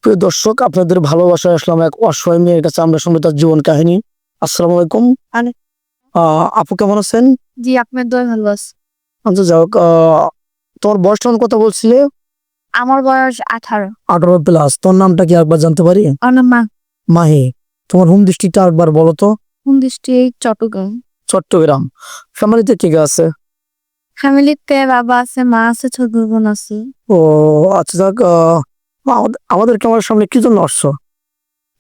প্রিয় দর্শক, আপনাদের ভালোবাসায় আসলাম এক অসহায় মেয়ের কাছে। আমরা শুনবো তার জীবন কাহিনী। আসসালামু আলাইকুম। আপু কেমন আছেন? জি, আপনার দয় ভালো আছে। আচ্ছা, যাই হোক, তোমার বয়সটা তখন কত বলছিলে? আমার বয়স 18। 18+। তোর নামটা কি একবার জানতে পারি? আমার নাম মাহি। তোমার হোম ডিস্ট্রিক্টটা একবার বলো তো। কোন ডিস্ট্রিক্ট? চট্টগ্রাম। চট্টগ্রাম। ফ্যামিলিতে কে কে আছে? ফ্যামিলিতে বাবা আছে, মা আছে, ছোট বোন আছে। ও আচ্ছা, যাক, আমাদের ক্যামেরার সামনে কি জন্য আসছো?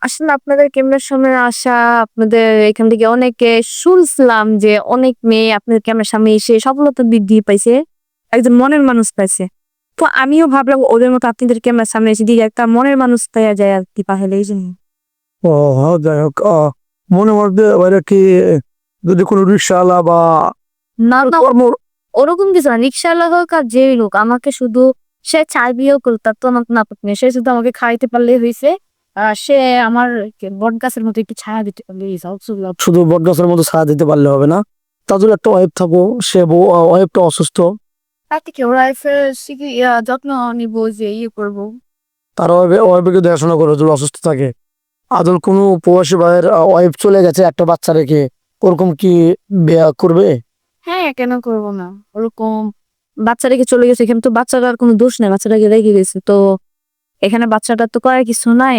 আসলে আপনাদের ক্যামেরার সামনে আসা, আপনাদের এখান থেকে অনেকে শুনছিলাম যে অনেক মেয়ে আপনাদের ক্যামেরার সামনে এসে সফলতার দিক দিয়ে পাইছে, একজন মনের মানুষ পাইছে। তো আমিও ভাবলাম ওদের মতো আপনাদের ক্যামেরার সামনে এসে দিয়ে একটা মনের মানুষ পাওয়া যায় আর কি, তাহলে এই জন্য। ও হ্যাঁ, যাই হোক, মনে মধ্যে ওরা কি যদি কোনো রিক্সাওয়ালা বা না না, কর্ম। ওরকম কিছু না। রিক্সাওয়ালা হোক আর যেই হোক, আমাকে শুধু সে চাইলেও করতো, তার তো আমার কোনো আপত্তি নেই। সে শুধু আমাকে খাইতে পারলেই হয়েছে। সে আমার বট গাছের মতো একটু ছায়া দিতে পারলেই শুধু বটগাছের মতো ছায়া দিতে পারলে হবে না, তার জন্য একটা ওয়াইফ থাকবো। সে ওয়াইফটা অসুস্থ। তার থেকে ওরা এসে যত্ন নিবো, যে ইয়ে করবো। তার ওয়াইফকে দেখাশোনা করে যদি অসুস্থ থাকে। আদল কোনো প্রবাসী ভাইয়ের ওয়াইফ চলে গেছে একটা বাচ্চা রেখে, ওরকম কি বিয়ে করবে? হ্যাঁ, কেন করবো না? ওরকম বাচ্চা রেখে চলে গেছে, এখানে তো বাচ্চাটার কোনো দোষ নেই, বাচ্চাটাকে রেখে গেছে তো। এখানে বাচ্চাটার তো করার কিছু নাই,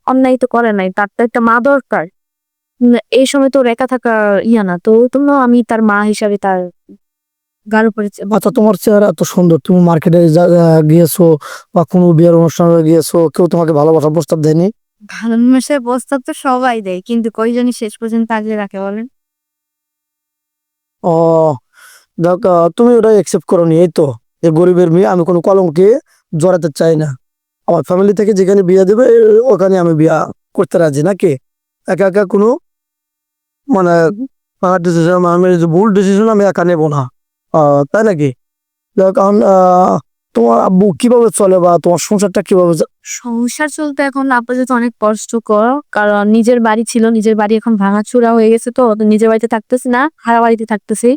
অন্যায় তো করে নাই, তার তো একটা মা দরকার। এই সময় তো ওর একা থাকা ইয়া না, তো তোমরা, আমি তার মা হিসাবে তার গার উপরে আচ্ছা, তোমার চেহারা এত সুন্দর, তুমি মার্কেটে গিয়েছো বা কোনো বিয়ের অনুষ্ঠানে গিয়েছো, কেউ তোমাকে ভালোবাসার প্রস্তাব দেয়নি? ভালোবাসার প্রস্তাব তো সবাই দেয়, কিন্তু কয়জনই শেষ পর্যন্ত আগলে রাখে বলেন? ও দেখ, তুমি ওটা একসেপ্ট করোনি, এই তো। যে গরিবের মেয়ে, আমি কোনো কলঙ্কে জড়াতে চাই না। আমার ফ্যামিলি থেকে যেখানে বিয়ে দেবে ওখানে আমি বিয়া করতে রাজি, নাকি একা একা কোনো মানে ডিসিশন, আমি যে ভুল ডিসিশন আমি একা নেবো না। তাই নাকি? কারণ তোমার আব্বু কিভাবে চলে বা তোমার সংসারটা কিভাবে সংসার চলতে এখন আপাতত অনেক কষ্টকর, কারণ নিজের বাড়ি ছিল, নিজের বাড়ি এখন ভাঙাচোরা হয়ে গেছে, তো নিজের বাড়িতে থাকতেছি না, ভাড়া বাড়িতে থাকতেছি।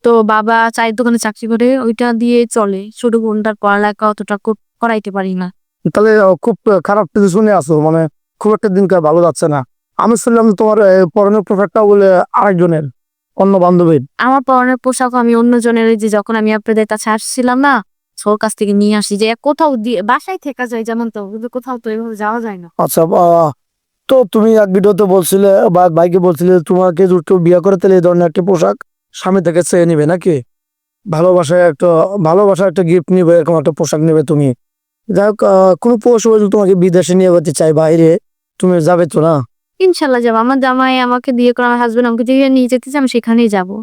তো বাবা চায়ের দোকানে চাকরি করে, ওইটা দিয়ে চলে। ছোট বোনটার পড়ালেখা অতটা করাইতে পারি না। তাহলে খুব খারাপ পজিশনে আছো, মানে খুব একটা দিনকার ভালো যাচ্ছে না। আমি শুনলাম তোমার পরনের পোশাকটা বলে আরেকজনের, অন্য বান্ধবীর। আমার পরনের পোশাক আমি অন্যজনের, ওই যে যখন আমি আপনাদের কাছে আসছিলাম না, ওর কাছ থেকে নিয়ে আসি, যে কোথাও দিয়ে বাসায় থেকে যায় যেমন, তো কিন্তু কোথাও তো এভাবে যাওয়া যায় না। আচ্ছা, তো তুমি এক ভিডিওতে বলছিলে বা ভাইকে বলছিলে তোমাকে যদি কেউ বিয়ে করে তাহলে এই ধরনের একটা পোশাক স্বামী থেকে চেয়ে নিবে, নাকি ভালোবাসায় একটা গিফট নিবে, এরকম একটা পোশাক নেবে তুমি। যাই হোক, কোনো পশু যদি তোমাকে বিদেশে নিয়ে যেতে চাই বাইরে, তুমি যাবে তো না? ইনশাল্লাহ যাবো। আমার জামাই আমাকে বিয়ে করে, আমার হাজবেন্ড আমাকে যেখানে নিয়ে যেতে চাই আমি সেখানেই যাবো।